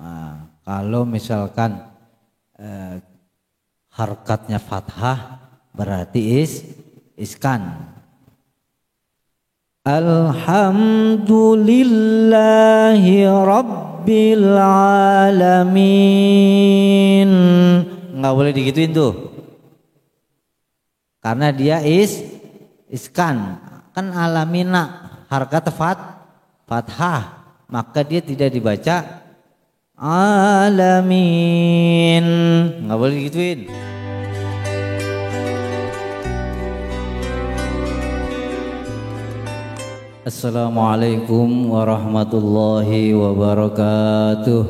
Nah, kalau misalkan harkatnya fathah berarti iskan. Alhamdulillahi rabbil alamin. Nggak boleh digituin tuh. Karena dia iskan. Kan alamina harkat fathah. Maka dia tidak dibaca alamin. Nggak boleh digituin. Assalamualaikum warahmatullahi wabarakatuh.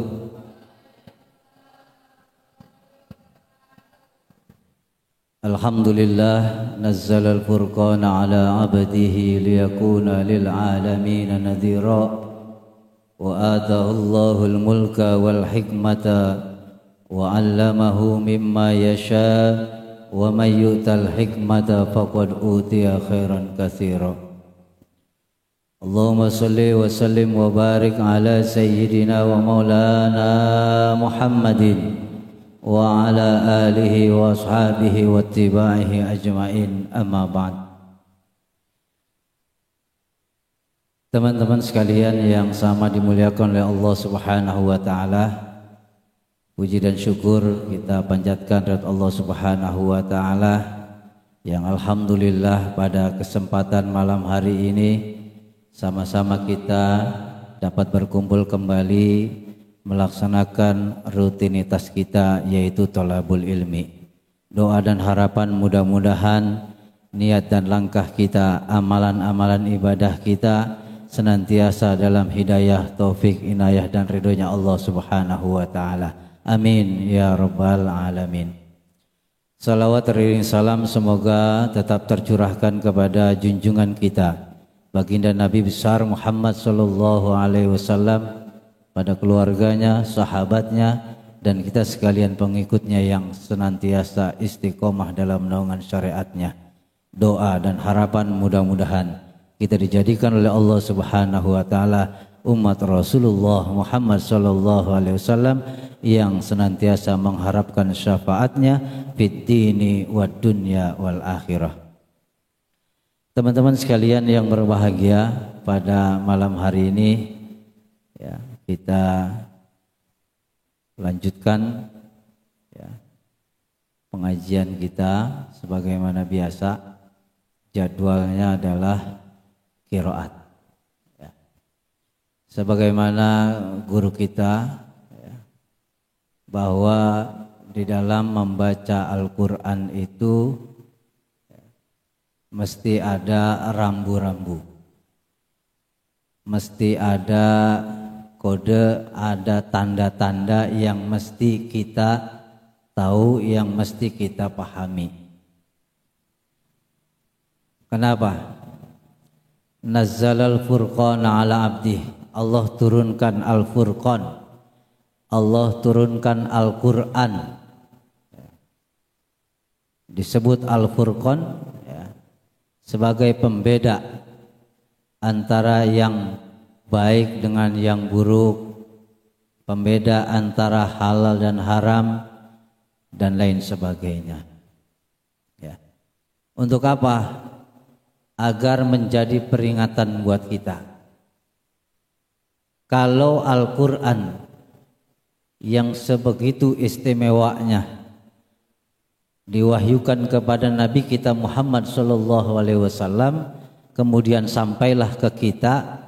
Alhamdulillah nazzala al-furqana ala abdihi liyakuna lil alamin nadhira wa atahu Allahul mulka wal hikmata wa 'allamahu mimma yasha wa may yu'tal hikmata faqad utiya khairan katsira. Allahumma salli wa sallim wa barik ala sayyidina wa maulana Muhammadin wa ala alihi wa ashabihi wa tibaihi ajma'in, amma ba'd. Teman-teman sekalian yang sama dimuliakan oleh Allah Subhanahu wa taala, puji dan syukur kita panjatkan kepada Allah Subhanahu wa taala yang alhamdulillah pada kesempatan malam hari ini sama-sama kita dapat berkumpul kembali melaksanakan rutinitas kita, yaitu thalabul ilmi. Doa dan harapan mudah-mudahan niat dan langkah kita, amalan-amalan ibadah kita senantiasa dalam hidayah, taufik, inayah dan ridhonya Allah Subhanahu wa taala. Amin ya rabbal alamin. Salawat teriring salam semoga tetap tercurahkan kepada junjungan kita baginda Nabi besar Muhammad sallallahu alaihi wasallam, pada keluarganya, sahabatnya, dan kita sekalian pengikutnya yang senantiasa istiqomah dalam naungan syariatnya. Doa dan harapan mudah-mudahan kita dijadikan oleh Allah Subhanahu wa taala umat Rasulullah Muhammad sallallahu alaihi wasallam yang senantiasa mengharapkan syafaatnya fid dini wad dunya wal akhirah. Teman-teman sekalian yang berbahagia, pada malam hari ini ya, kita lanjutkan ya, pengajian kita sebagaimana biasa. Jadwalnya adalah qiraat ya. Sebagaimana guru kita ya, bahwa di dalam membaca Al-Quran itu mesti ada rambu-rambu, mesti ada kode, ada tanda-tanda yang mesti kita tahu, yang mesti kita pahami. Kenapa? Nazzalal furqana ala abdih. Allah turunkan Al-Furqan, Allah turunkan Al-Quran. Disebut Al-Furqan sebagai pembeda antara yang baik dengan yang buruk, pembeda antara halal dan haram, dan lain sebagainya. Ya. Untuk apa? Agar menjadi peringatan buat kita. Kalau Al-Quran yang sebegitu istimewanya diwahyukan kepada Nabi kita Muhammad sallallahu alaihi wasallam, kemudian sampailah ke kita,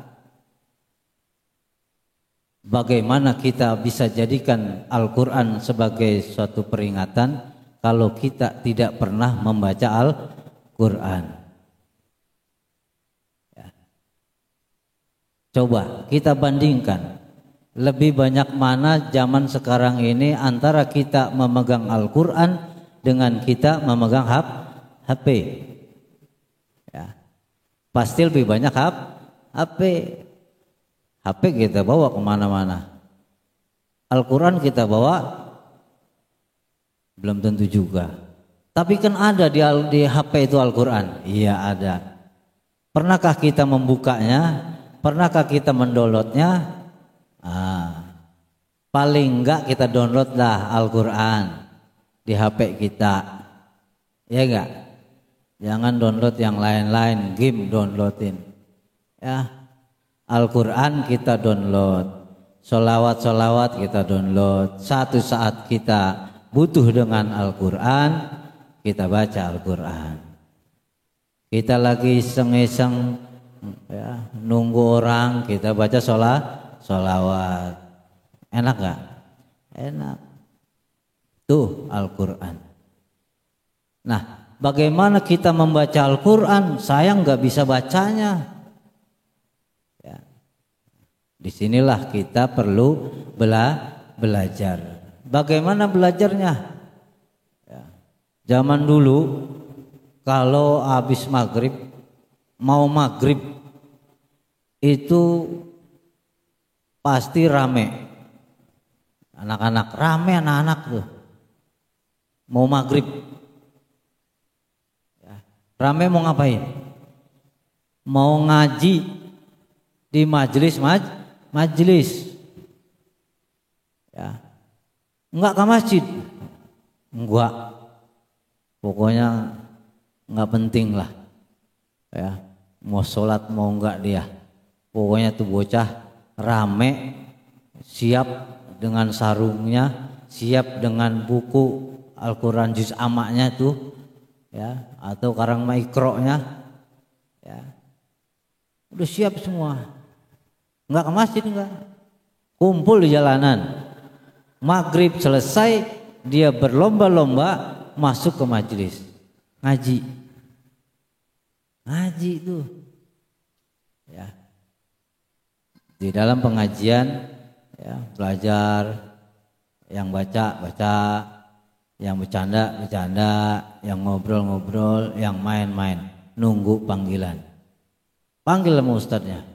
bagaimana kita bisa jadikan Al-Quran sebagai suatu peringatan kalau kita tidak pernah membaca Al-Quran? Ya. Coba kita bandingkan, lebih banyak mana zaman sekarang ini antara kita memegang Al-Quran dengan kita memegang HP. Ya. Pasti lebih banyak HP. HP kita bawa kemana-mana. Al-Quran kita bawa belum tentu juga. Tapi kan ada di HP itu Al-Quran. Iya ada. Pernahkah kita membukanya? Pernahkah kita mendownloadnya? paling enggak kita download dah Al-Quran di HP kita, ya enggak? Jangan download yang lain-lain, game downloadin, ya. Al-Quran kita download, sholawat kita download. Satu saat kita butuh dengan Al-Quran, kita baca Al-Quran. Kita lagi iseng-iseng, ya, nunggu orang, kita baca sholawat. Enak gak? Enak. Tuh Al-Quran. Nah, bagaimana kita membaca Al-Quran? Saya nggak bisa bacanya. Ya. Disinilah kita perlu belajar. Bagaimana belajarnya? Ya. Zaman dulu kalau habis maghrib, mau maghrib itu pasti rame. Anak-anak rame, anak-anak tuh mau maghrib. Rame mau ngapain? Mau ngaji di majelis. Ya. Enggak ke masjid. Enggak. Pokoknya enggak penting lah. Ya. Mau sholat mau enggak dia. Pokoknya tuh bocah rame, siap dengan sarungnya, siap dengan buku Al-Quran juz amaknya tuh, ya, atau karang maikro'nya, ya, udah siap semua. Enggak ke masjid, enggak, kumpul di jalanan. Maghrib selesai, dia berlomba-lomba masuk ke majelis ngaji itu, ya. Di dalam pengajian, ya, belajar, yang baca, yang bercanda, yang ngobrol, yang main, nunggu panggilan. Panggil sama ustadznya.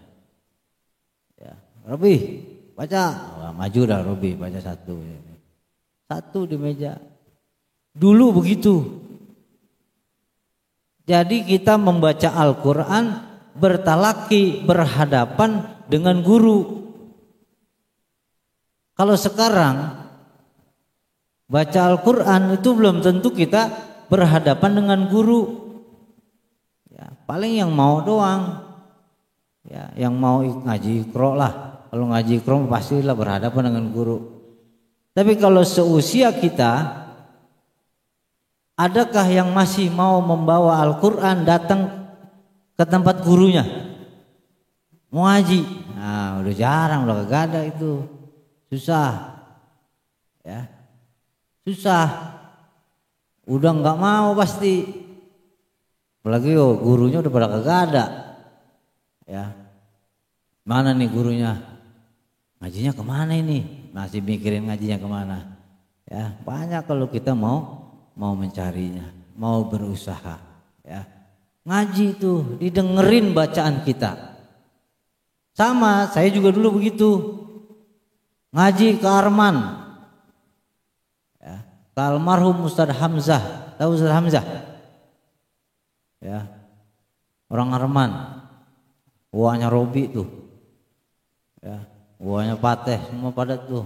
Ya, Robi, baca. Wah, maju dah Robi, baca satu. Satu di meja. Dulu begitu. Jadi kita membaca Al-Quran bertalaki, berhadapan dengan guru. Kalau sekarang baca Al-Quran itu belum tentu kita berhadapan dengan guru. Ya, paling yang mau doang. Ya, yang mau ngaji Iqra lah. Kalau ngaji Iqra pastilah berhadapan dengan guru. Tapi kalau seusia kita, adakah yang masih mau membawa Al-Quran datang ke tempat gurunya? Mau ngaji? Nah, udah jarang, udah kagak ada itu. Susah. Ya. Susah, udah nggak mau pasti, apalagi gurunya udah pada kagak ada, ya. Mana nih gurunya? Ngajinya kemana ini? Masih mikirin ngajinya kemana? Ya, banyak kalau kita mau mencarinya, mau berusaha, ya. Ngaji itu didengerin bacaan kita. Sama, saya juga dulu begitu. Ngaji ke Arman. Almarhum Ustadz Hamzah, tahu Ustadz Hamzah? Ya, orang Arman, uangnya Robi tuh, ya, uangnya Pateh, semua pada tuh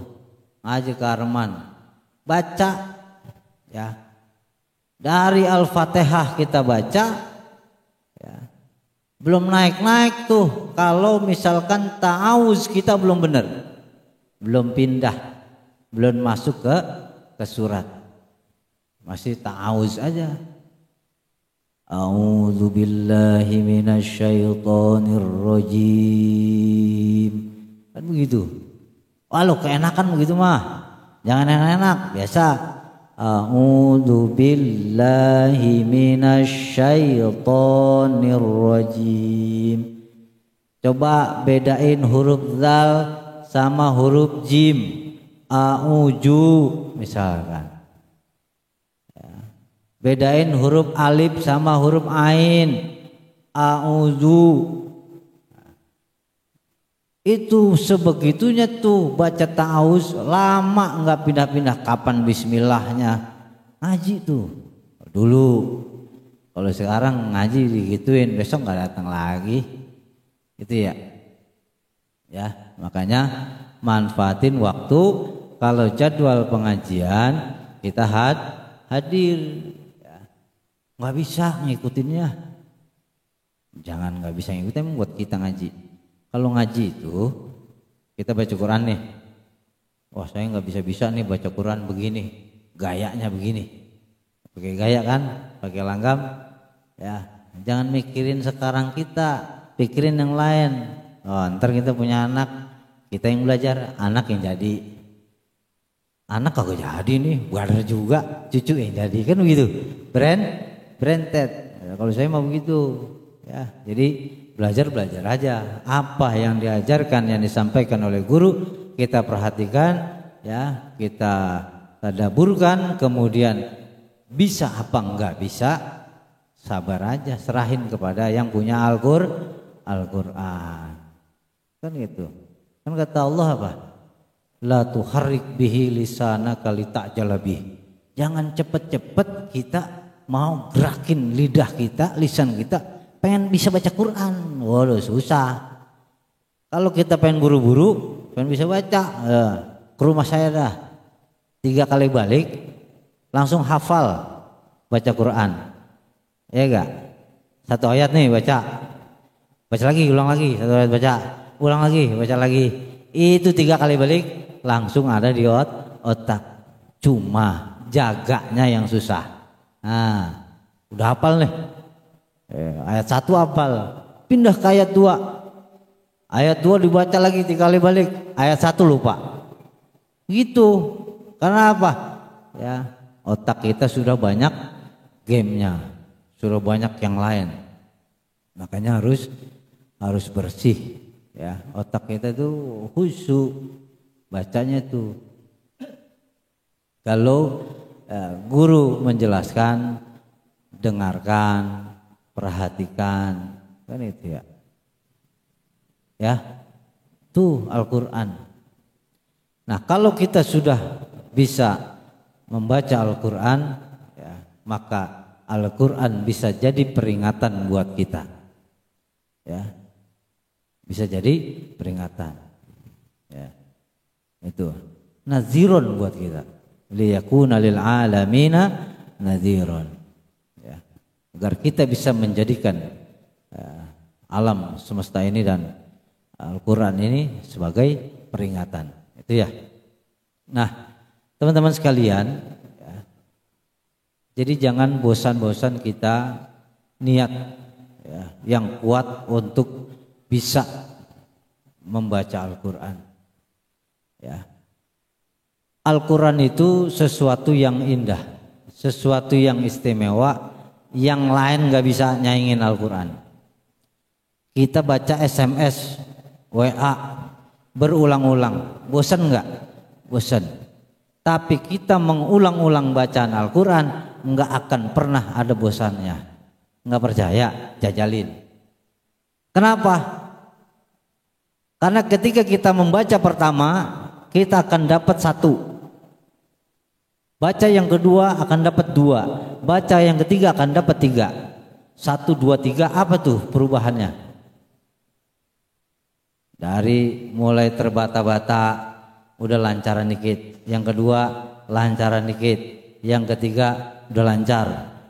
ngaji ke Arman, baca, ya, dari Al-Fatihah kita baca, ya, belum naik tuh, kalau misalkan ta'awuz kita belum benar, belum pindah, belum masuk ke surat. Masih ta'awuz aja. A'udzu billahi minasyaitonir rajim. Kan begitu. Walau keenakan begitu mah. Jangan enak-enak, biasa. A'udzu billahi minasyaitonir rajim. Coba bedain huruf zal sama huruf jim. A'udzu misalkan. Bedain huruf alif sama huruf ain. A'udzu. Itu sebegitunya tuh baca ta'awuz, lama nggak pindah-pindah. Kapan bismillahnya? Ngaji tuh dulu. Kalau sekarang ngaji digituin, besok nggak datang lagi. Itu ya. Ya, makanya manfaatin waktu kalau jadwal pengajian kita hadir, ya. Nggak bisa ngikutinnya, jangan nggak bisa ngikutin buat kita ngaji. Kalau ngaji itu kita baca Quran nih, wah saya nggak bisa nih baca Quran begini, gayanya begini, pakai gaya kan, pakai langgam, ya. Jangan mikirin sekarang kita, pikirin yang lain. Oh, ntar kita punya anak, kita yang belajar, anak yang jadi. Anak kagak jadi nih, brother juga, cucu yang jadi, kan begitu. Branded. Ya, kalau saya mau begitu, ya. Jadi belajar aja. Apa yang diajarkan, yang disampaikan oleh guru, kita perhatikan, ya, kita tadaburkan, kemudian bisa apa enggak bisa, sabar aja, serahin kepada yang punya Al-Qur'an. Kan gitu. Kan kata Allah apa? La tuharrik bihi lisanaka lita'jala bih. Jangan cepet-cepet kita mau gerakin lidah kita, lisan kita pengen bisa baca Quran. Waduh susah. Kalau kita pengen buru-buru, pengen bisa baca, ke rumah saya dah 3 kali balik langsung hafal baca Quran. Ya enggak? 1 ayat nih baca lagi, ulang lagi, 1 ayat baca, ulang lagi, baca lagi. Itu 3 kali balik langsung ada di otak. Cuma jaganya yang susah. Nah, udah hafal nih. Ayat 1 hafal, pindah ke ayat 2. Ayat 2 dibaca lagi 3 kali balik, ayat 1 lupa. Gitu. Karena apa? Ya, otak kita sudah banyak gamenya, sudah banyak yang lain. Makanya harus bersih. Ya, otak kita itu khusyuk bacanya tuh. Kalau guru menjelaskan, dengarkan, perhatikan, kan itu ya. Ya, tuh Al-Quran. Nah, kalau kita sudah bisa membaca Al-Quran, ya, maka Al-Quran bisa jadi peringatan buat kita. Ya, bisa jadi peringatan. Ya, itu nazirun buat kita. Liyakuna lil alamina nazirun. Ya, agar kita bisa menjadikan alam semesta ini dan Al-Quran ini sebagai peringatan. Itu ya. Nah, teman-teman sekalian, ya, jadi jangan bosan-bosan kita niat, ya, yang kuat untuk bisa membaca Al-Quran. Ya. Al-Quran itu sesuatu yang indah, sesuatu yang istimewa, yang lain gak bisa nyaingin Al-Quran. Kita baca SMS, WA berulang-ulang, bosan gak? Bosan. Tapi kita mengulang-ulang bacaan Al-Quran gak akan pernah ada bosannya. Gak percaya? Jajalin. Kenapa? Karena ketika kita membaca pertama, kita akan dapat 1. Baca yang kedua akan dapat 2. Baca yang ketiga akan dapat 3. 1, 2, 3, apa tuh perubahannya? Dari mulai terbata-bata udah lancaran dikit, yang kedua lancaran dikit, yang ketiga udah lancar,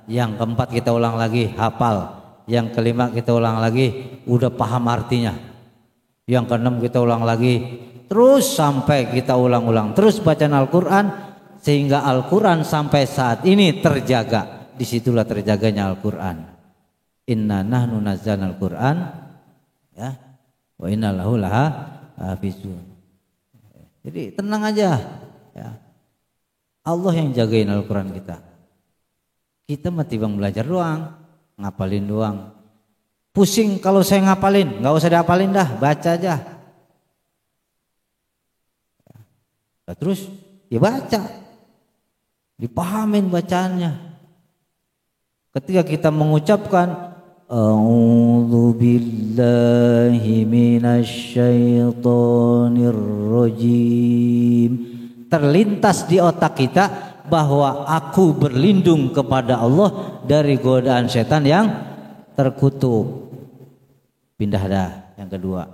yang keempat kita ulang lagi hafal, yang kelima kita ulang lagi udah paham artinya, yang keenam kita ulang lagi, terus sampai kita ulang-ulang terus bacaan Al-Quran sehingga Al-Quran sampai saat ini terjaga. Disitulah terjaganya Al-Quran. Inna nahnu nazzalna Al-Quran, ya, wa inna lahu laha hafizun. Jadi tenang aja, ya. Allah yang jagain Al-Quran kita. Kita mah tibang belajar doang, ngapalin doang. Pusing kalau saya ngapalin, nggak usah dihafalin dah, baca aja. Nah, terus ya baca, dipahamin bacaannya. Ketika kita mengucapkan A'udzu billahi minasyaitonir rajim, terlintas di otak kita bahwa aku berlindung kepada Allah dari godaan setan yang terkutuk. Pindah dah yang kedua.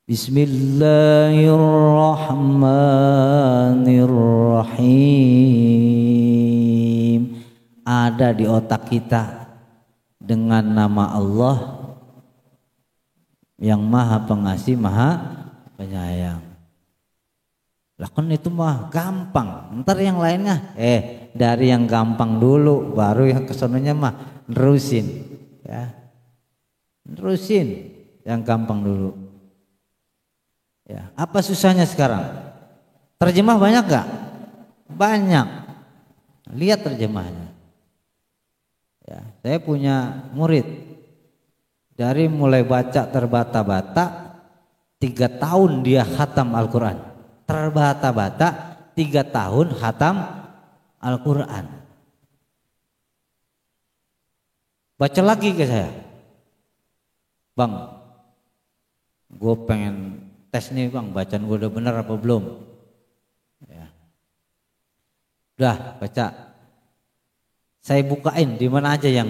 Bismillahirrahmanirrahim. Ada di otak kita dengan nama Allah yang Maha Pengasih, Maha Penyayang. Lah kan itu mah gampang. Ntar yang lainnya dari yang gampang dulu, baru yang kesononya mah nerusin, ya. Nerusin yang gampang dulu. Ya, apa susahnya sekarang? Terjemah banyak gak? Banyak. Lihat terjemahnya. Ya, saya punya murid dari mulai baca terbata-bata 3 tahun dia khatam Al-Quran. Terbata-bata 3 tahun khatam Al-Quran. Baca lagi ke saya, Bang, gue pengen tes nih Bang, bacaan gue udah bener apa belum? Ya. Udah baca. Saya bukain di mana aja yang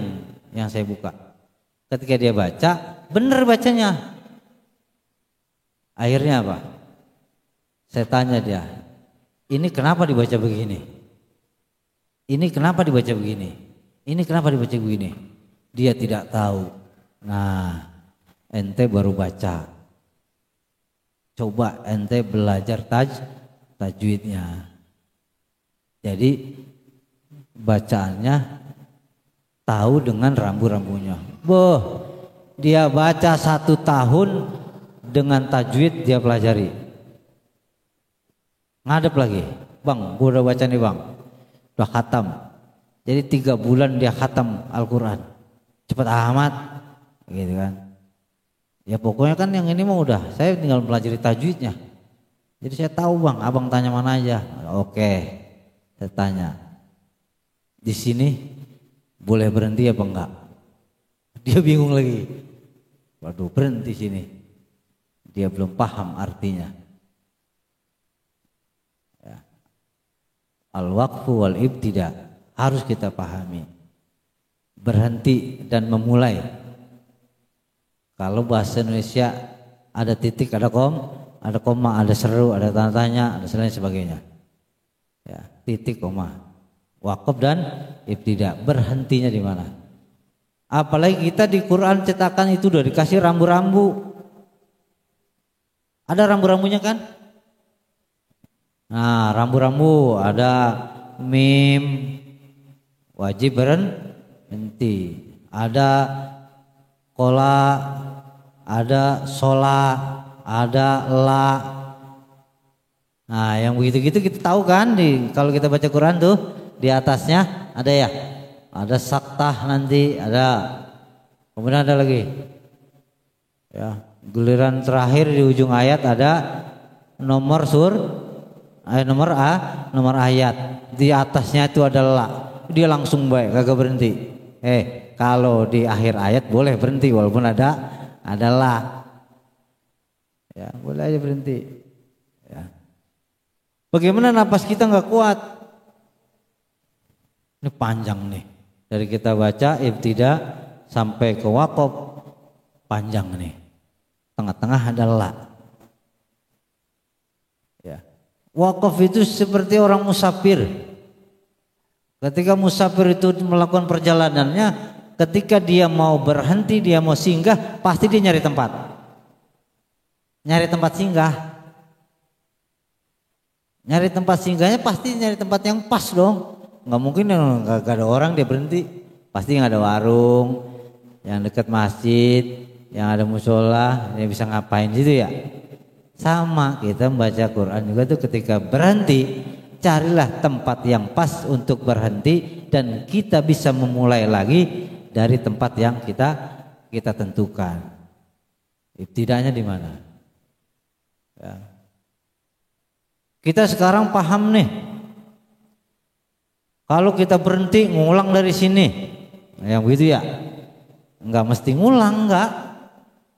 saya buka. Ketika dia baca, bener bacanya. Akhirnya apa? Saya tanya dia, ini kenapa dibaca begini? Ini kenapa dibaca begini? Ini kenapa dibaca begini? Dia tidak tahu. Nah, ente baru baca. Coba ente belajar tajwidnya. Jadi bacaannya tahu dengan rambu-rambunya. Dia baca 1 tahun dengan tajwid dia pelajari. Ngadep lagi, Bang, gua udah baca nih Bang, udah khatam. Jadi 3 bulan dia khatam Al-Quran. Cepat amat, gitu kan. Ya pokoknya kan yang ini mah udah, saya tinggal pelajari tajwidnya. Jadi saya tahu Bang, Abang tanya mana aja. Oke, saya tanya. Di sini boleh berhenti apa enggak? Dia bingung lagi. Waduh, berhenti sini. Dia belum paham artinya. Ya. Al-waqfu wal ibtida harus kita pahami. Berhenti dan memulai. Kalau bahasa Indonesia ada titik, ada ada koma, ada seru, ada tanda tanya, ada lain sebagainya. Ya, titik, koma. Wakaf dan ibtida, berhentinya di mana? Apalagi kita di Quran cetakan itu udah dikasih rambu-rambu. Ada rambu-rambunya kan? Nah, rambu-rambu ada mim wajib berhenti, ada kola, ada sholat, ada la. Nah yang begitu-gitu kita tahu kan, kalau kita baca Quran tuh di atasnya ada ya, ada saktah nanti, ada, kemudian ada lagi ya, giliran terakhir di ujung ayat ada nomor nomor ayat, di atasnya itu ada la, dia langsung baik, kagak berhenti. Kalau di akhir ayat boleh berhenti walaupun ada la. Ya, boleh aja berhenti. Ya. Bagaimana napas kita nggak kuat? Ini panjang nih. Dari kita baca ibtida sampai ke waqaf panjang nih. Tengah-tengah ada la. Ya. Waqaf itu seperti orang musafir. Ketika musafir itu melakukan perjalanannya, ketika dia mau berhenti, dia mau singgah, pasti dia nyari tempat. Nyari tempat singgah. Nyari tempat singgahnya pasti nyari tempat yang pas dong. Nggak mungkin nggak ada orang dia berhenti. Pasti yang ada warung, yang dekat masjid, yang ada musola, dia bisa ngapain situ ya. Sama kita membaca Quran juga tuh, ketika berhenti, carilah tempat yang pas untuk berhenti dan kita bisa memulai lagi dari tempat yang kita tentukan. Ibtidanya di mana? Ya. Kita sekarang paham nih. Kalau kita berhenti ngulang dari sini, yang begitu ya. Enggak mesti ngulang, enggak.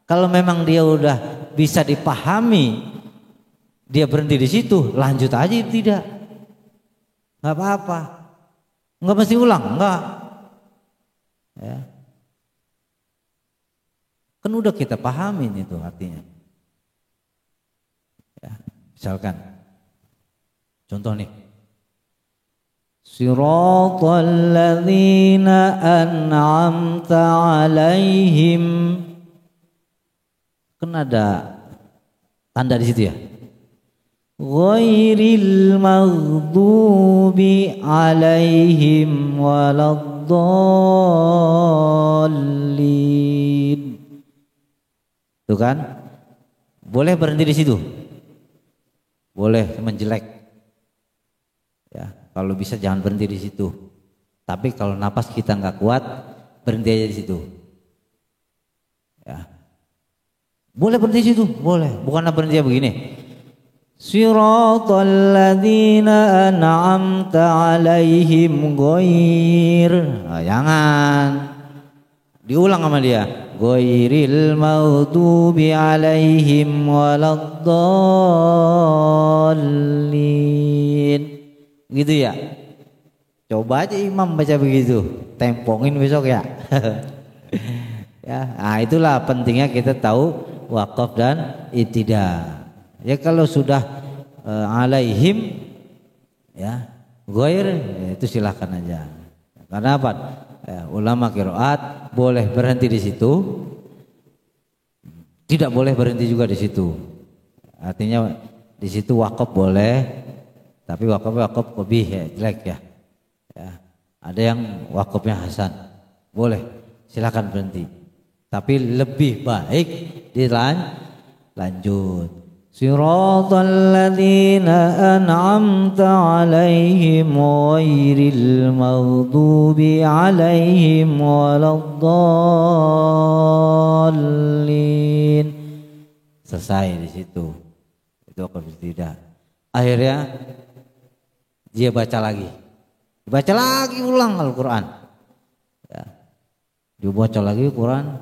Kalau memang dia udah bisa dipahami, dia berhenti di situ, lanjut aja ibtida. Enggak apa-apa. Enggak mesti ulang, enggak. Ya. Kan udah kita pahamin itu artinya. Ya, misalkan contoh nih. Siratal ladzina an'amta 'alaihim. Kan ada tanda di situ ya. Ghairil maghdubi 'alaihim waladdallin. Tuh kan? Boleh berhenti di situ. Boleh menjelek. Ya, kalau bisa jangan berhenti di situ. Tapi kalau napas kita nggak kuat, berhenti aja di situ. Ya. Boleh berhenti di situ, boleh. Bukanlah berhenti begini. Siratal ladzina an'amta 'alaihim ghair. Nah, jangan. Diulang sama dia. Ghairil maghdubi 'alaihim waladdallin. Gitu ya. Coba aja imam baca begitu. Tempongin besok ya. Ya, nah itulah pentingnya kita tahu waqaf dan ibtida. Ya kalau sudah alaihim ya ghair ya, itu silahkan aja. Karena apa? Ya, ulama qiraat boleh berhenti di situ, tidak boleh berhenti juga di situ. Artinya di situ waqaf boleh, tapi waqaf qabih ya, jelek ya. Ya. Ada yang waqafnya hasan, boleh, silakan berhenti. Tapi lebih baik dilanjut. Siratal ladzina an'amta 'alaihim ghairil maghdubi 'alaihim waladdallin. Selesai di situ. Itu akan tidak. Akhirnya dia baca lagi. Baca lagi ulang Al-Quran. Ya. Dia baca lagi Quran.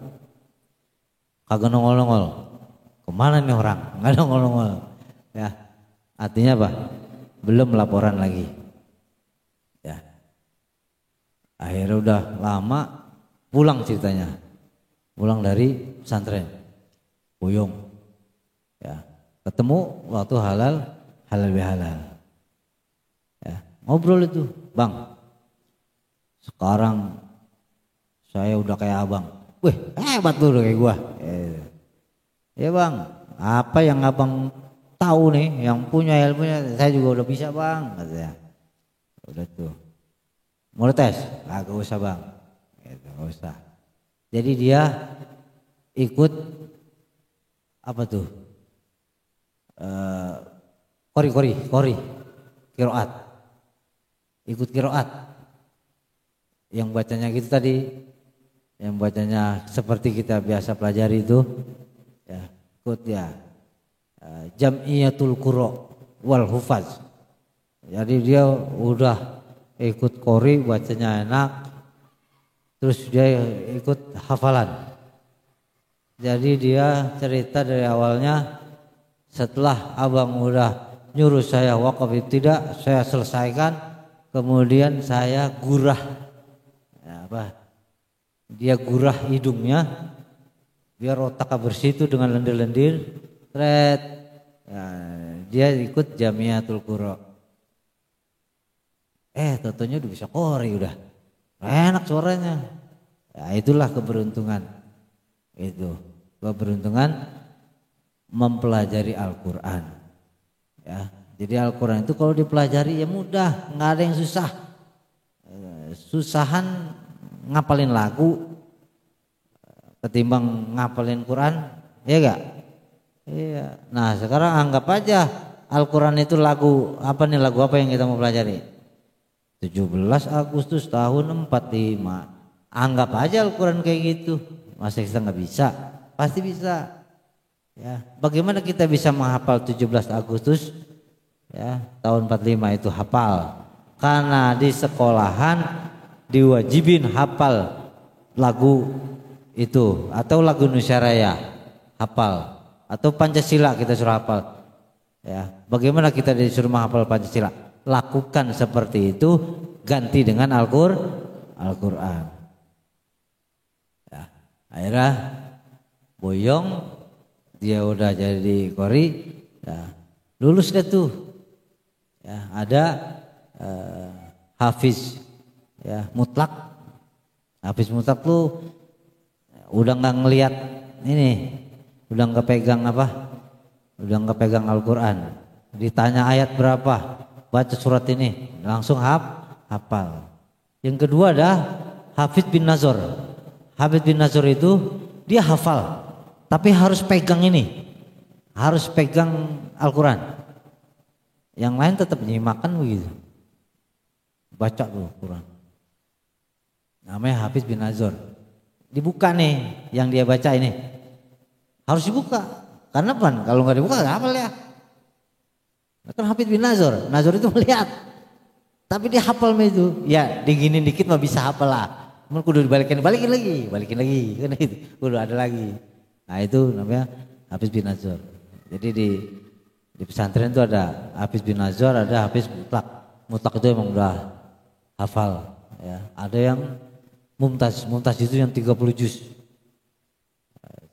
Kagak nongol-nongol. Kemana nih orang? Nggak nongol-nongol. Ya. Artinya apa? Belum laporan lagi. Ya. Akhirnya udah lama pulang ceritanya. Pulang dari pesantren. Buyung. Ya. Ketemu waktu halal bihalal. Ya. Ngobrol itu, Bang. Sekarang saya udah kayak abang. Wih, hebat tuh udah kayak gua. Ya Bang, apa yang abang tahu nih, yang punya ilmunya, saya juga udah bisa Bang, katanya. Udah tuh. Mau tes? Gak usah Bang. Gak usah. Jadi dia ikut apa tuh? Kori, qiraat. Ikut qiraat. Yang bacanya gitu tadi, yang bacanya seperti kita biasa pelajari itu. Ya, ikut ya Jam'iyatul Qurra wal Hufaz. Jadi dia udah ikut qori, bacanya enak. Terus dia ikut hafalan. Jadi dia cerita dari awalnya, setelah abang udah nyuruh saya waqaf tidak, saya selesaikan. Kemudian saya gurah. Ya, apa? Dia gurah hidungnya. Biar otak bersih itu dengan lendir-lendir, dia ikut Jamiatul Qurra. Tentunya udah bisa qori udah, enak suaranya. Ya, itulah keberuntungan. Itu keberuntungan mempelajari Al-Quran. Ya, jadi Al-Quran itu kalau dipelajari ya mudah, nggak ada yang susah. Susahan ngapalin lagu ketimbang ngapalin Quran, ya gak? Iya. Nah sekarang anggap aja Al-Quran itu lagu apa nih, lagu apa yang kita mau pelajari? 17 Agustus tahun 45. Anggap aja Al-Quran kayak gitu. Masa kita nggak bisa? Pasti bisa. Ya. Bagaimana kita bisa menghafal 17 Agustus ya, tahun 45 itu hafal? Karena di sekolahan diwajibin hafal lagu itu, atau lagu Indonesia Raya hafal, atau Pancasila kita suruh hafal. Ya, bagaimana kita disuruh menghafal Pancasila? Lakukan seperti itu, ganti dengan Al-Quran. Ya, akhirnya boyong dia udah jadi qori. Ya, lulus deh tuh. Ya, ada hafiz ya mutlak. Hafiz mutlak tuh udah nggak ngelihat ini, udah nggak pegang apa, udah nggak pegang Al-Quran. Ditanya ayat berapa, baca surat ini, langsung hafal. Yang kedua ada Hafidz bin Nazar. Hafidz bin Nazar itu dia hafal, tapi harus pegang ini, harus pegang Al-Quran. Yang lain tetap nyimakan begitu, baca tuh Quran. Namanya Hafidz bin Nazar. Dibuka nih yang dia baca ini, harus dibuka. Karena apa? Kalau nggak dibuka nggak hafal ya. Kan Hafidz bin Nazar, Nazar itu melihat, tapi dia hafal itu. Ya diginin dikit mah bisa hafal lah. Cuman kudu balikin lagi, kan itu. Kudu ada lagi. Nah itu namanya Hafidz bin Nazar. Jadi di pesantren itu ada Hafidz bin Nazar, ada Hafidz mutlak. Mutlak itu emang udah hafal. Ya, ada yang mumtaz itu yang 30 juz.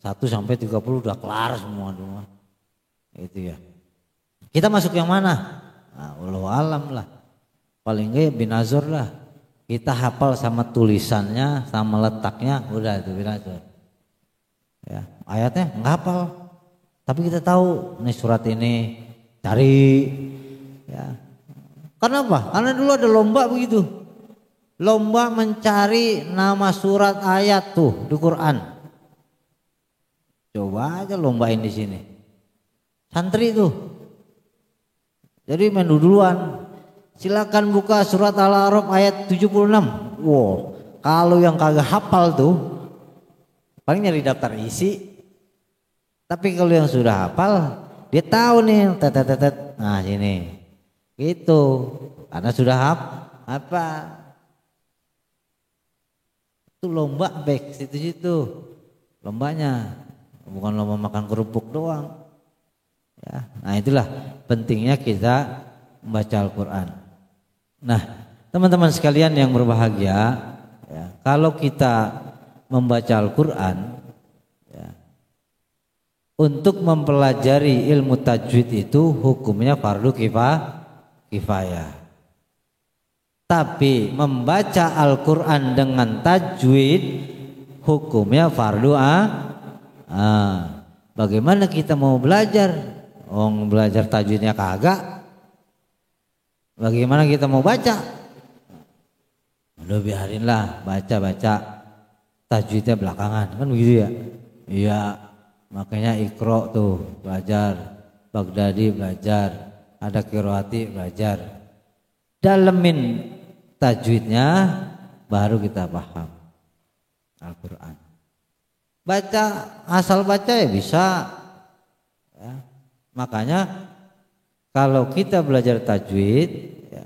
1 sampai 30 udah kelar semua. Itu ya. Kita masuk yang mana? Nah, wallahu alam lah. Paling enggak bin Nazar lah. Kita hafal sama tulisannya, sama letaknya, udah itu bin Nazar. Ya, ayatnya enggak hafal. Tapi kita tahu nih surat ini, cari ya. Karena apa? Karena dulu ada lomba begitu. Lomba mencari nama surat ayat tuh di Quran. Coba aja lombain di sini. Santri tuh. Jadi main duluan. Silakan buka surat Al-A'raf ayat 76. Wow, kalau yang kagak hafal tuh paling nyari daftar isi. Tapi kalau yang sudah hafal, dia tahu nih tetet. Nah, sini. Gitu. Karena sudah hafal. Itu lomba baik situ-situ. Lombanya bukan lomba makan kerupuk doang. Ya, nah itulah pentingnya kita membaca Al-Quran. Nah, teman-teman sekalian yang berbahagia, ya, kalau kita membaca Al-Quran, ya, untuk mempelajari ilmu tajwid itu hukumnya fardu kifayah. Tapi membaca Al-Quran dengan tajwid hukumnya fardu bagaimana kita mau belajar? Belajar tajwidnya kagak. Bagaimana kita mau baca? Udah biarinlah baca tajwidnya belakangan, kan begitu ya? Iya, makanya Iqra tuh belajar, Baghdadi belajar, ada Qiraati belajar. Dalemin tajwidnya baru kita paham Al-Quran. Baca asal baca ya bisa ya. Makanya kalau kita belajar tajwid ya,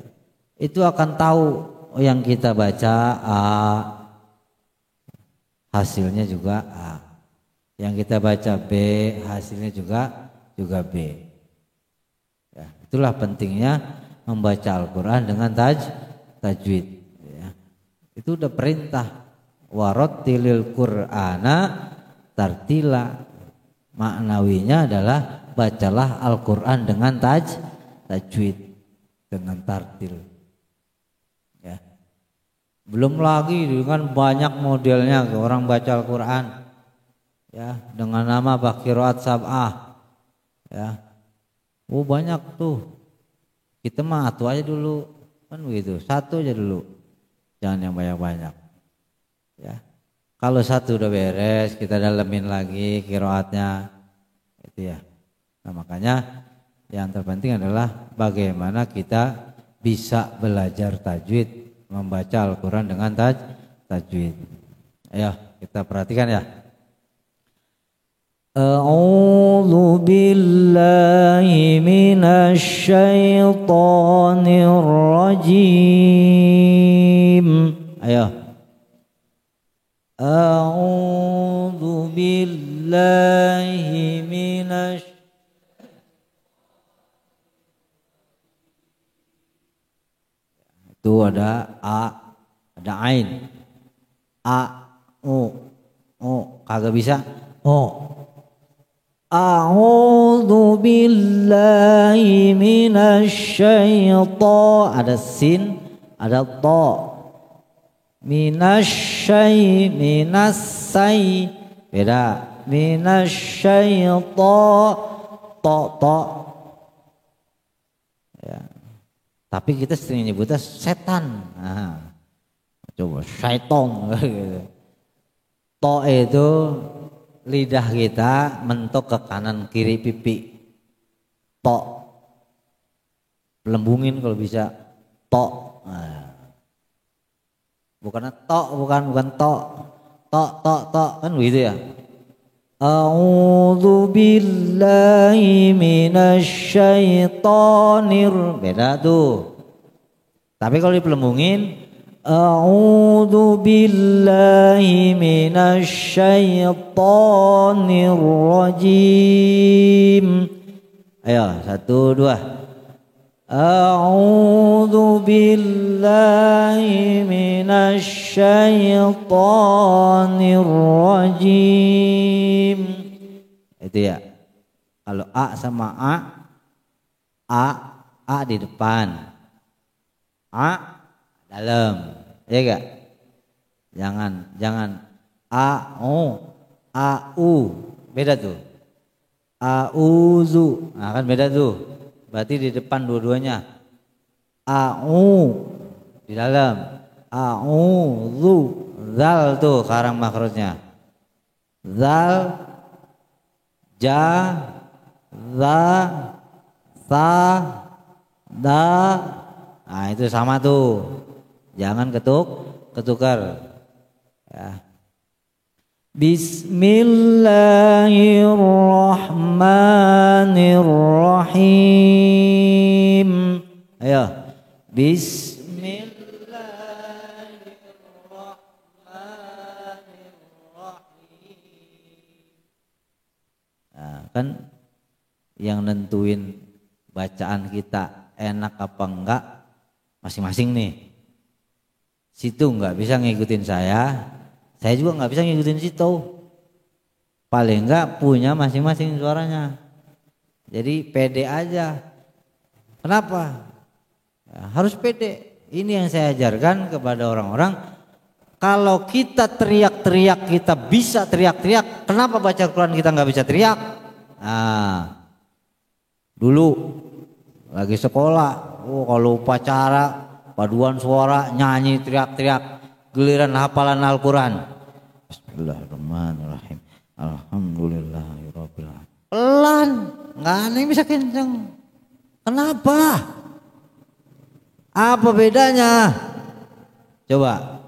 itu akan tahu yang kita baca A, hasilnya juga A. Yang kita baca B, hasilnya juga B. Ya, itulah pentingnya membaca Al-Quran dengan tajwid. Ya. Itu udah perintah. Warattilil Qur'ana tartila. Maknawinya adalah bacalah Al-Quran dengan tajwid, dengan tartil. Ya. Belum lagi dengan banyak modelnya orang baca Al-Quran. Ya, dengan nama Qiraat Sab'ah. Ya. Banyak tuh. Kita mah satu aja dulu, kan begitu. Satu aja dulu. Jangan yang banyak-banyak. Ya. Kalau satu udah beres, kita dalemin lagi qiraatnya. Itu ya. Nah, makanya yang terpenting adalah bagaimana kita bisa belajar tajwid, membaca Al-Quran dengan tajwid. Ayo kita perhatikan ya. A'udzu billahi minasy syaithanir rajim. Ayo. A'udzu billahi minasy itu ada A, ada Ain. A, O, kagak bisa. O. A'udzu A'udzu billahi minasyaitonir. Ada sin, ada ta. Minasyai beda. Minasyaiton to. Ya. Tapi kita sering nyebutnya setan. Nah, coba syaiton. To itu lidah kita mentok ke kanan kiri pipi. To. Lembungin kalau bisa. To. Nah. Bukan to, bukan to. To kan begitu ya. A'udzu billahi minasyaitonir. Beda tuh. Tapi kalau dipelembungin a'udzu billahi minasyaitonir rajim. Ayo, 1 2. A'udzu billahi minasyaitonir rajim. Itu ya. Kalau A sama A di depan. A dalam. Ya enggak? Jangan A-U. Beda tuh. A'udzu. Nah, kan beda tuh. Berarti di depan dua-duanya. A'u di dalam. A'udzu. Zal tuh karang makrotnya. Zal, ja, za, sa, da. Nah itu sama tuh. Jangan ketukar. Ya. Bismillahirrahmanirrahim. Ayo. Bismillahirrahmanirrahim. Nah, kan yang nentuin bacaan kita enak apa enggak masing-masing nih. Situ enggak bisa ngikutin saya juga nggak bisa ngikutin situ. Paling nggak punya masing-masing suaranya. Jadi pede aja. Kenapa? Ya, harus pede. Ini yang saya ajarkan kepada orang-orang. Kalau kita teriak-teriak, kita bisa teriak-teriak. Kenapa baca Quran kita nggak bisa teriak? Nah, dulu lagi sekolah, kalau upacara paduan suara nyanyi teriak-teriak. Giliran hafalan Al-Quran. Bismillahirrahmanirrahim. Alhamdulillahirabbil alamin. Pelan, nggak ada yang bisa kenceng. Kenapa? Apa bedanya? Coba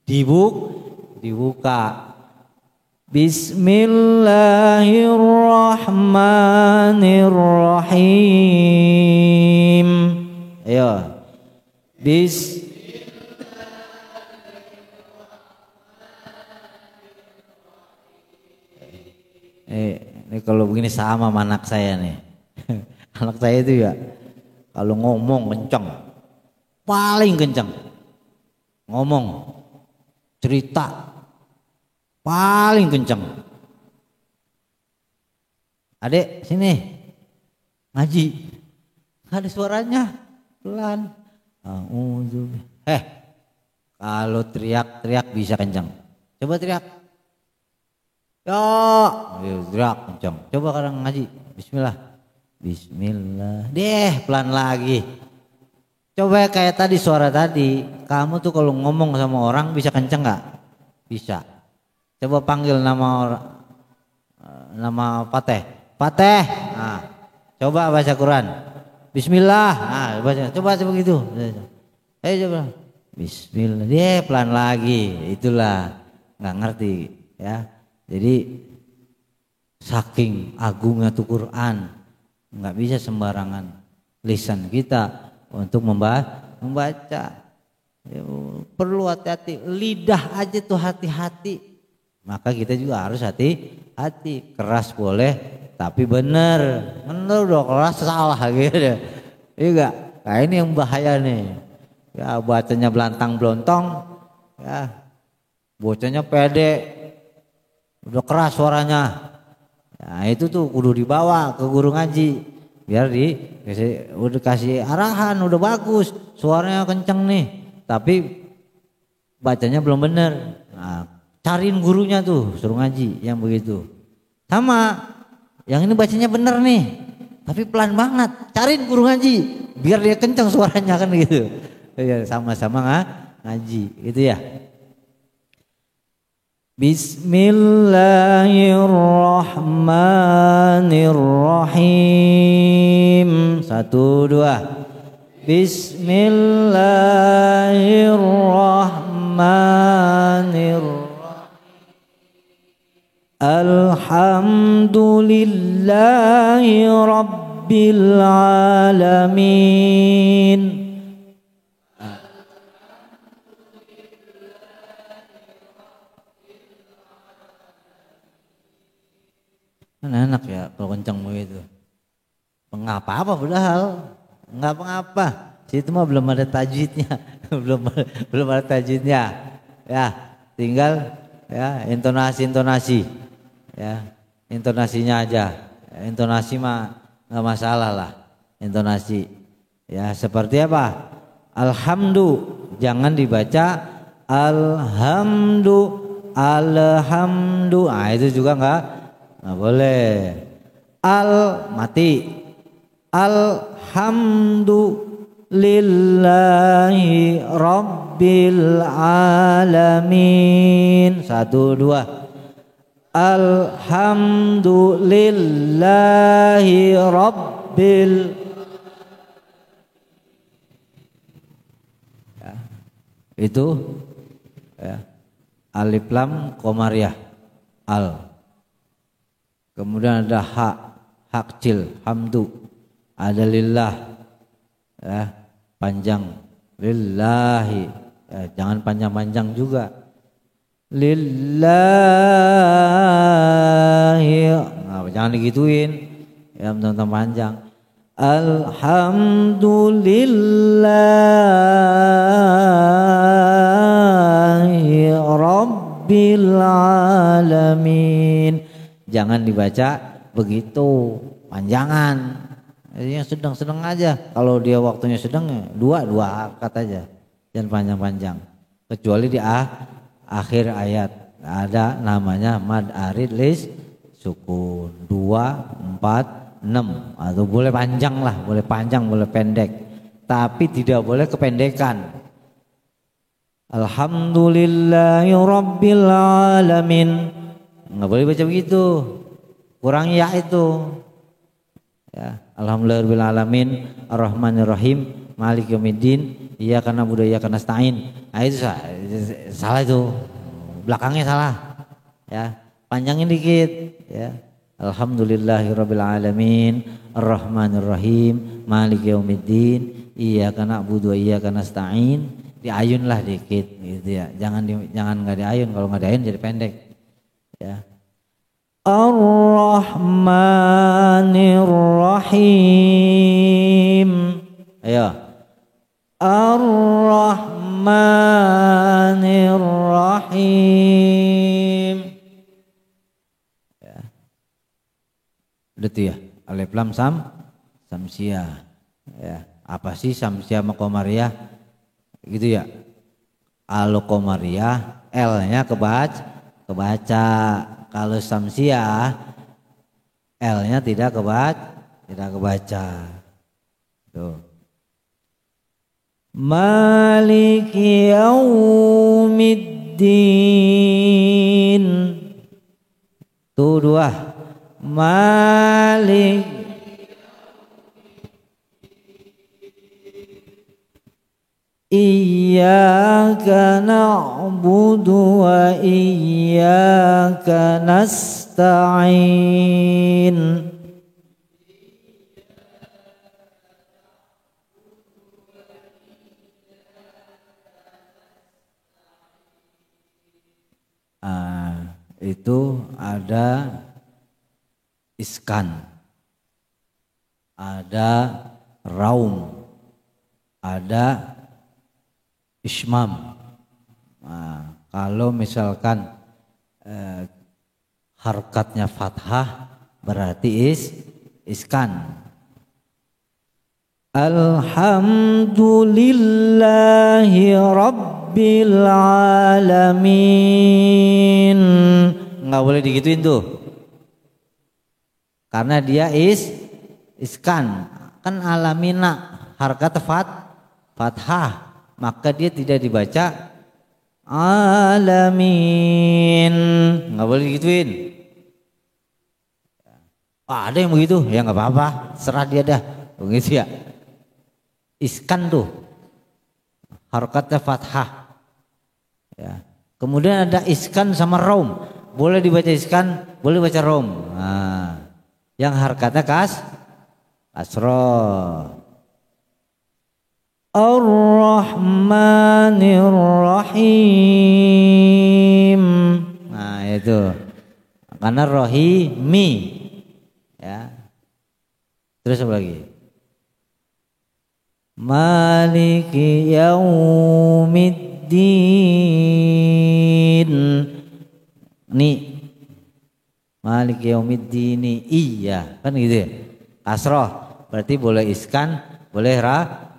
dibuka. Bismillahirrahmanirrahim. Ayo. Ini kalau begini sama anak saya nih. Anak saya itu ya kalau ngomong kencang, paling kencang. Ngomong, cerita, paling kencang. Adek sini ngaji, nggak ada suaranya, pelan. Kalau teriak-teriak bisa kencang. Coba teriak. Teriak kencang. Coba kadang ngaji. Bismillah. Deh pelan lagi. Coba kayak tadi suara tadi. Kamu tuh kalau ngomong sama orang bisa kencang nggak? Bisa. Coba panggil nama Fateh. Fateh. Nah, coba baca Quran. Bismillah. Nah, baca. Coba begitu. Ayo coba. Bismillah. Dia pelan lagi. Itulah nggak ngerti ya. Jadi saking agungnya tuh Quran, nggak bisa sembarangan lisan kita untuk membaca. Ya, perlu hati-hati. Lidah aja tuh hati-hati. Maka kita juga harus hati-hati. Keras boleh, tapi bener udah keras salah gitu. Iya, nah ini yang bahaya nih. Ya bacanya belantang belontong, ya bocahnya pede. Udah keras suaranya. Nah itu tuh kudu dibawa ke guru ngaji biar udah kasih arahan, udah bagus, suaranya kenceng nih, tapi bacanya belum bener. Nah, cariin gurunya tuh, suruh ngaji yang begitu. Sama yang ini bacanya bener nih, tapi pelan banget, cariin guru ngaji biar dia kenceng suaranya kan gitu. Ya sama-sama ngaji gitu ya. Bismillahirrahmanirrahim. 1, 2. Bismillahirrahmanirrahim. Alhamdulillahi rabbil alamin. Kan enak ya kalau kencang begitu. Mengapa-apa padahal enggak apa-apa. Situ mah belum ada tajwidnya, belum ada tajwidnya. Ya, tinggal ya intonasi. Ya, intonasinya aja. Intonasi mah enggak masalah lah. Intonasi. Ya, seperti apa? Alhamdu, jangan dibaca alhamdu. Ah itu juga enggak boleh. Mati. Alhamdulillahi rabbil alamin. 1, 2. Alhamdulillahi rabbil ya, itu ya, alif lam komariah kemudian ada hak kecil hamdu, ada lillah ya, panjang lillahi ya, jangan panjang-panjang juga lillahi nah, jangan digituin ya, tentang panjang. Alhamdulillahi rabbil alamin. Jangan dibaca begitu panjangan. Yang sedang-sedang aja. Kalau dia waktunya sedang dua harokat aja. Jangan panjang-panjang. Kecuali di akhir ayat ada namanya mad arid lis sukun 2, 4, 6 atau boleh panjang lah, boleh panjang, boleh pendek. Tapi tidak boleh kependekan. Alhamdulillahi rabbil alamin. Nggak boleh baca begitu, kurang ya itu ya. Alhamdulillahirabbil alamin arrahmanirrahim maliki yaumiddin iyyaka na'budu wa iyyaka nasta'in. Nah itu salah itu, belakangnya salah ya, panjangin dikit ya. Alhamdulillahirabbil alamin arrahmanirrahim maliki yaumiddin iyyaka na'budu wa iyyaka nasta'in. Diayunlah dikit gitu ya, jangan nggak diayun. Kalau nggak diayun jadi pendek ya. Ar-Rahmanir-Rahim. Ayo. Ar-Rahmanir-Rahim. Ya. Udah tuh ya. Alif lam samsiah. Ya. Apa sih samsiah sama komariah? Gitu ya. Kalau komariah L-nya kebaca. Kalau samsiah L-nya tidak kebaca. Tuh. Maliki yaumiddin. Tuh 2. Malik Iyyaka na'budu wa iyyaka nasta'in. Itu ada iskan, ada raum, ada ismam. Nah, kalau misalkan harokatnya fathah berarti iskan. Alhamdulillahi Rabbil Alamin. Nggak boleh digituin tuh. Karena dia iskan. Kan alamina harkat fathah. Maka dia tidak dibaca alamin. Nggak boleh digituin. Ada yang begitu, ya nggak apa-apa. Serah dia dah. Begitu ya. Iskan tuh harokatnya fathah ya. Kemudian ada iskan sama rom, boleh dibaca iskan, boleh baca rom. Nah, yang harokatnya kasroh. Ar-Rahmanir Rahim. Nah itu karena rohimi ya. Terus apa lagi? Maliki yaumiddin. Nih Maliki yaumiddin. Iya kan gitu ya. Kasroh berarti boleh iskan, boleh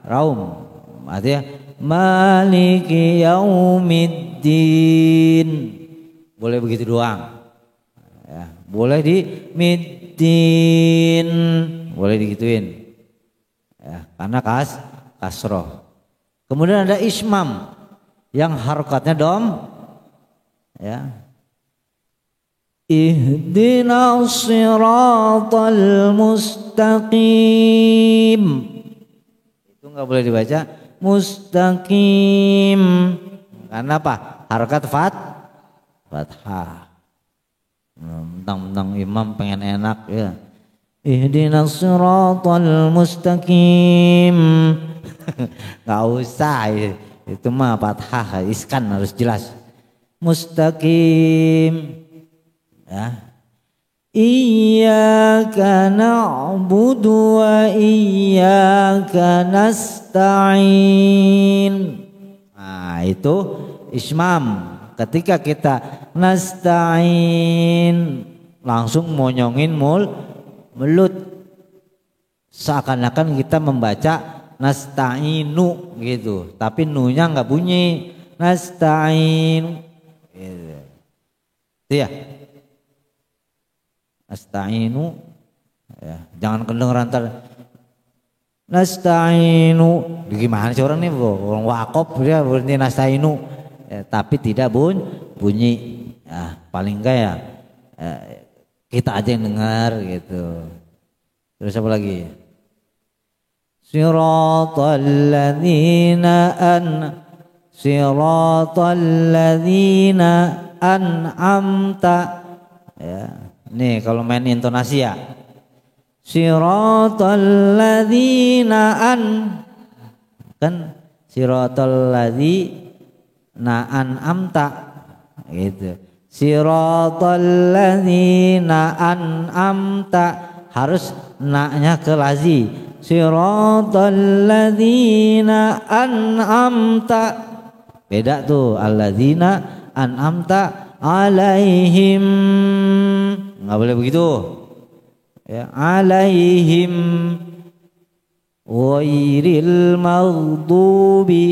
raum. Artinya Maliki yaumiddin. Boleh begitu doang ya. Boleh di middin, boleh digituin ya, karena kasroh. Kemudian ada ismam yang harokatnya dom ya. Ihdinas siratal mustaqim. Itu nggak boleh dibaca mustaqim. Karena apa? Harokat fathah. Mentang-mentang imam pengen enak ya. Ihdinas siratal mustaqim. Gak usah itu mah fathah, iskan harus jelas. Mustaqim ya. Iyyaka na'budu wa iyyaka nasta'in. Nah itu ismam. Ketika kita nasta'in langsung monyongin mulut, seakan-akan kita membaca nasta'inu gitu, tapi nunya nggak bunyi. Nasta'in gitu. Itu ya. Nasta'inu ya, jangan kedengeran nasta'inu. Gimana sih orang nih, orang wakop dia berhenti nasta'inu ya, tapi tidak bunyi ya, paling enggak ya, kita aja yang dengar gitu. Terus apa lagi? Siratal ladzina an'amta ya. Nih kalau main intonasi ya. Siratal ladzina kan siratal ladzina an'amta gitu. Siratal ladzina an'amta harus na-nya ke lazi. Siratal ladzina an'amta. Beda tuh alladzina an'amta alaihim. Enggak boleh begitu. Ya, alaihim ghairil maghdubi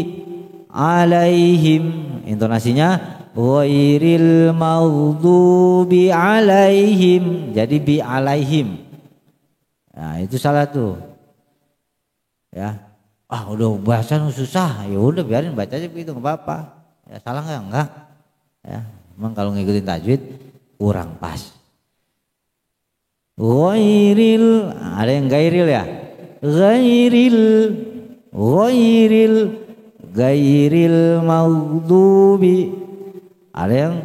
alaihim. Intonasinya ghairil maghdubi alaihim, jadi bi alaihim. Nah itu salah tuh ya. Udah bahasa susah, ya udah biarin baca aja begitu, nggak apa-apa ya. Salah enggak ya. Memang kalau ngikutin tajwid kurang pas. Ghairil, ada yang gairil ya. Gairil maghdubi. Ada yang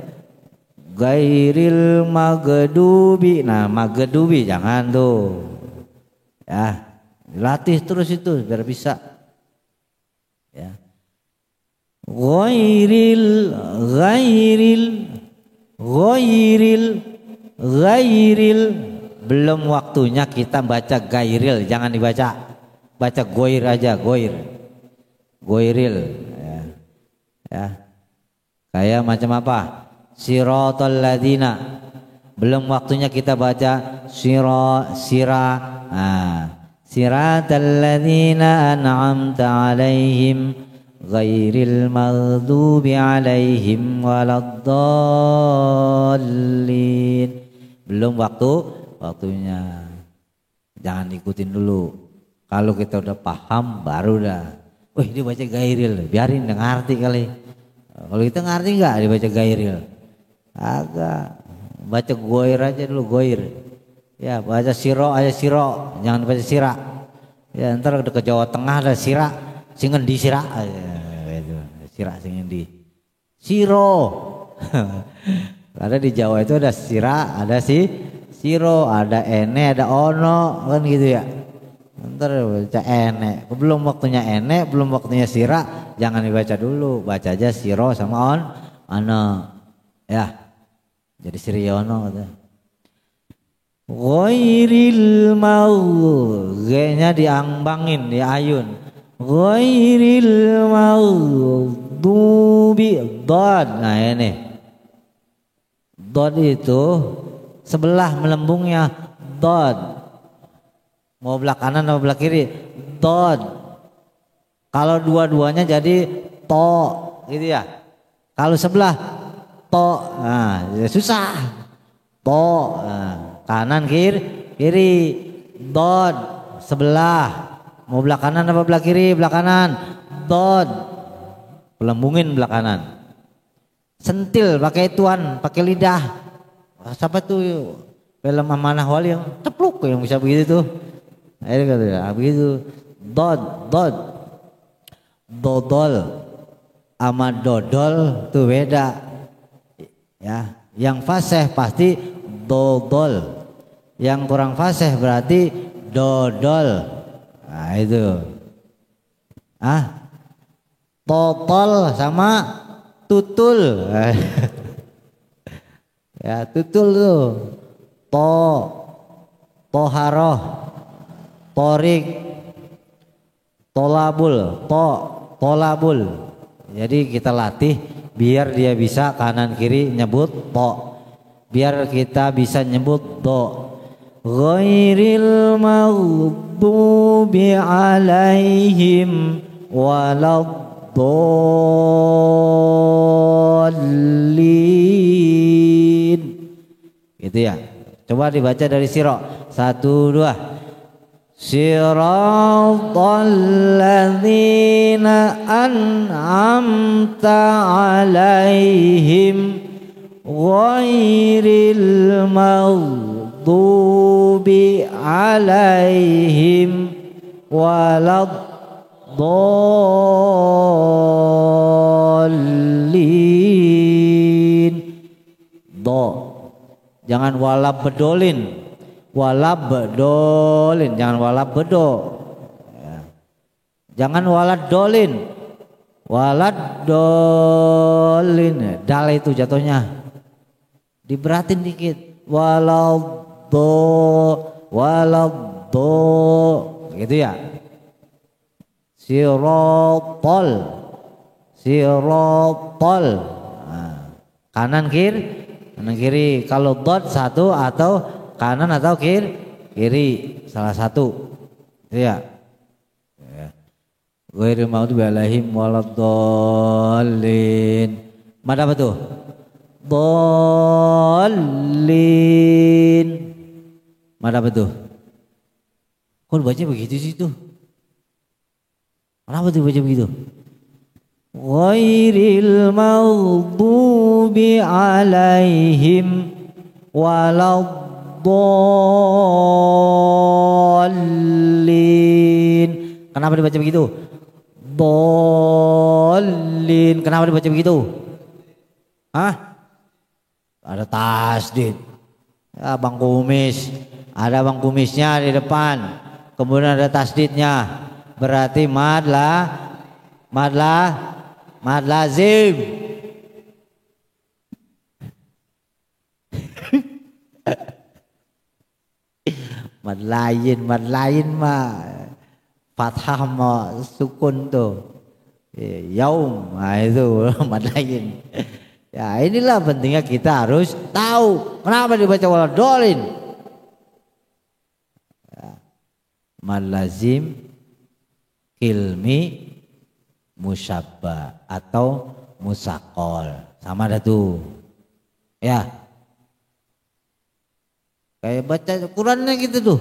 gairil magdubi. Nah magdubi jangan tuh ya, latih terus itu biar bisa ya. Ghairil belum waktunya kita baca gairil, jangan dibaca, baca goir aja, goiril ya. Kayak macam apa? Siratal ladzina, Belum waktunya kita baca sira. Siratal ladzina an'amta 'alaihim ghairil maghdubi 'alaihim waladdallin. Belum waktunya. Jangan ikutin dulu. Kalau kita udah paham baru dah. Wih, dia baca gairil, biarin dia ngerti kali. Kalau kita ngerti enggak dibaca gairil? Agak. Baca goir aja dulu, goir. Ya, baca siro aja siro, jangan baca sira. Ya, ntar udah ke Jawa Tengah ada sira, singendi sira. Itu, sira singendi. Siro. Karena di Jawa itu ada sira, ada siro, ada ene, ada ono, kan gitu ya. Ntar baca ene, belum waktunya ene, belum waktunya sira, jangan dibaca dulu, baca aja siro sama ono. Ya. Jadi Siriono gitu. Ghairil maghdubi, G-nya diambangin, diayun. Ghairil maghdubi, dad. Nah ini. Dad itu sebelah melembungnya dad. Mau belah kanan atau belah kiri? Dad. Kalau dua-duanya jadi to, gitu ya. Kalau sebelah to, nah susah. To, nah, kanan kiri, dod sebelah. Mau belah kanan apa belah kiri? Belah kanan. Dod, pelembungin belah kanan. Sentil pakai tuan, pakai lidah. Siapa tuh film Amanah Wali yang cepluk yang bisa begitu tuh? Ayo kata begitu. Dod, dodol, sama dodol tuh beda. Ya, yang fasih pasti dodol, yang kurang fasih berarti dodol. Nah itu. Totol sama tutul. Ya tutul tuh. Toharoh, torik, tolabul, tolabul. Jadi kita latih biar dia bisa kanan kiri nyebut to, biar kita bisa nyebut do. Ghairil maghdubi 'alaihim waladdallin. Gitu ya. Coba dibaca dari siro. 1, 2. Siratal ladzina an'amta 'alaihim ghairil maghdubi 'alaihim waladdallin. Do. Jangan walab bedolin. Walab bedolin, jangan walab bedo. Ya. Jangan walad dolin. Walad dolin. Dal itu jatuhnya. Diberatin dikit. Walad do. Gitu ya. Sirotol. Nah, kanan kiri. Kalau dot satu atau kanan atau kiri salah satu. Iya. Ya. Ghairil maghdubi 'alaihim waladdallin. Mad apa tuh? Dallin. Mad apa tuh? Kok baca begitu sih tuh? Kenapa tuh baca begitu? Ghairil maghdubi 'alaihim waladdallin. Kenapa dibaca begitu? Dallin. Kenapa dibaca begitu? Ada tasdid. Ya, Bang Kumis. Ada Bang Kumisnya di depan. Kemudian ada tasdidnya. Berarti mad lazim. Mad lain mah fathah mah sukun tuh. Yaum, nah itu mad lain. Ya inilah pentingnya kita harus tahu kenapa dibaca waladolin. Ya. Malazim ilmi musyabba atau musakol sama ada tuh. Ya. Kayak baca Qurannya gitu tuh.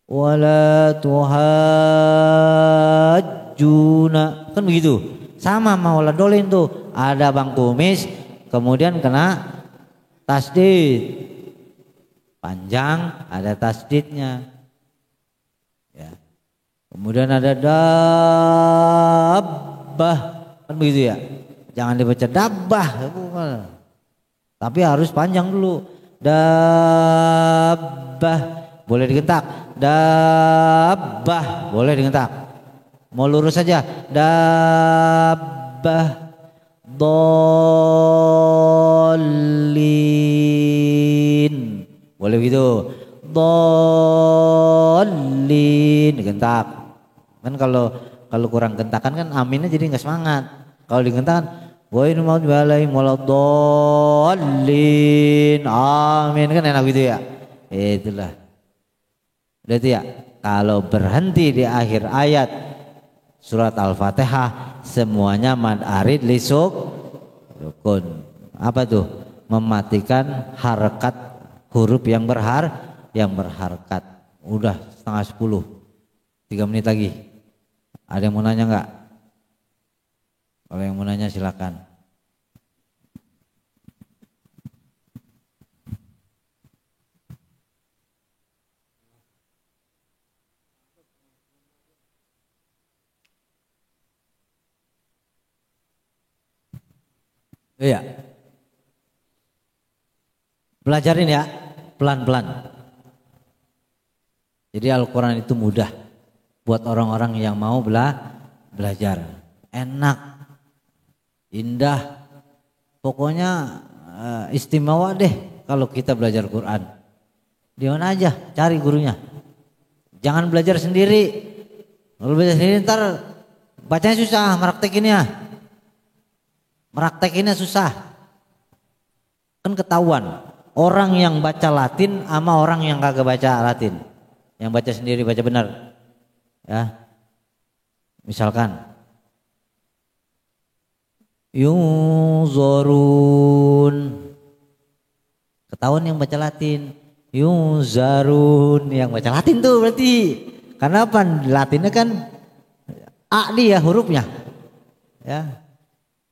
Wala tuhajjuna kan begitu. Sama maula dolin tuh. Ada bang kumis kemudian kena tasdid. Panjang ada tasdidnya. Ya. Kemudian ada dabbah kan begitu ya. Jangan dibaca dabbah. Tapi harus panjang dulu. Dabbah boleh digentak, dabbah boleh digentak, mau lurus saja, dabbah, dolin boleh gitu, dolin digentak kan. Kalau kurang gentakan kan aminnya jadi nggak semangat. Kalau digentakan wa in maghdubi alaihim waladdallin amin kan enak gitu ya. Itulah. Berarti ya kalau berhenti di akhir ayat surat Al-Fatihah semuanya mad arid lisuk rukun. Apa tuh? Mematikan harakat huruf yang berharkat. Udah 9:30. 3 menit lagi. Ada yang mau nanya enggak? Kalau yang mau nanya silakan. Iya. Pelajarin ya, pelan-pelan. Jadi Al-Quran itu mudah buat orang-orang yang mau belajar. Enak. Indah, pokoknya istimewa deh kalau kita belajar Quran. Di mana aja cari gurunya. Jangan belajar sendiri. Kalau belajar sendiri ntar bacanya susah, meraktekinnya susah. Kan ketahuan orang yang baca Latin sama orang yang kagak baca Latin. Yang baca sendiri baca benar. Ya. Misalkan yunzarun, ketahuan yang baca Latin. Yunzarun yang baca Latin tuh berarti karena apa? Latinnya kan A dia hurufnya ya.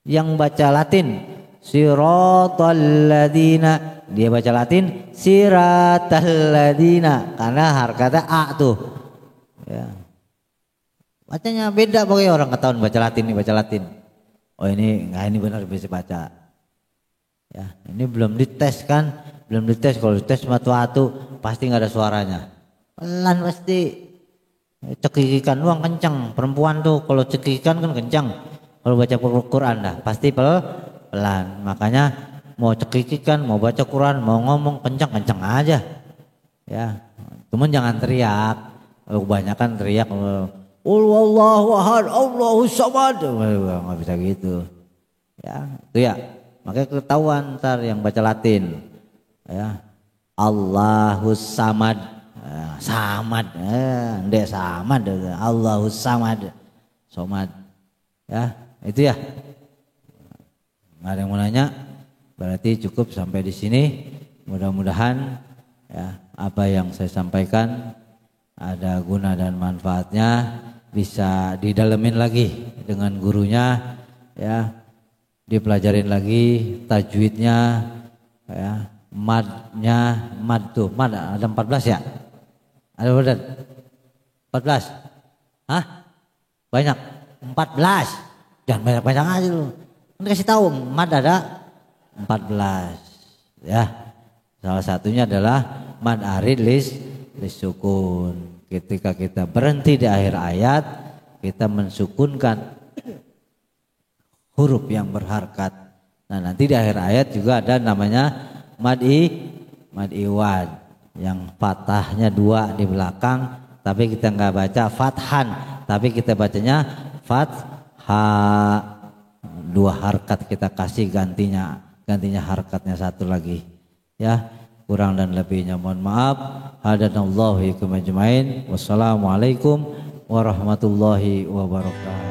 Yang baca Latin siratal ladina, dia baca Latin siratal ladina karena harkatnya A tuh ya. Bacanya beda pokoknya orang ketahuan baca Latin nih, baca Latin. Oh ini benar bisa baca. Ya, ini belum dites kan? Belum dites. Kalau dites matu-atu pasti nggak ada suaranya. Pelan pasti. Cekikikan doang kencang. Perempuan tuh kalau cekikikan kan kencang. Kalau baca Quran dah pasti pelan. Makanya mau cekikikan, mau baca Quran, mau ngomong kencang-kencang aja. Ya, cuman jangan teriak. Kebanyakan teriak. Allahu ahad, Allahu samad. Nggak bisa gitu. Ya, itu ya. Makanya ketahuan ntar yang baca Latin. Ya. Allahus samad. Samad. Ndek samad. Allahus samad. Somad. Ya, itu ya. Nggak ada yang mau nanya. Berarti cukup sampai di sini. Mudah-mudahan ya apa yang saya sampaikan ada guna dan manfaatnya. Bisa didalemin lagi dengan gurunya ya, dipelajarin lagi tajwidnya ya, madnya, mad ada 14 ya, ada berapa? 14? Hah? Banyak? 14? Jangan banyak-banyak aja lu, kan kasih tahu mad ada 14 ya. Salah satunya adalah mad arid lis sukun. Ketika kita berhenti di akhir ayat, kita mensukunkan huruf yang berharkat. Nah nanti di akhir ayat juga ada namanya mad iwad yang fathahnya 2 di belakang, tapi kita nggak baca fathan, tapi kita bacanya fathah 2 2 harkat kita kasih gantinya harkatnya 1 lagi. Ya, kurang dan lebihnya mohon maaf. Hadanallahu ikum ajmain. Wassalamualaikum warahmatullahi wabarakatuh.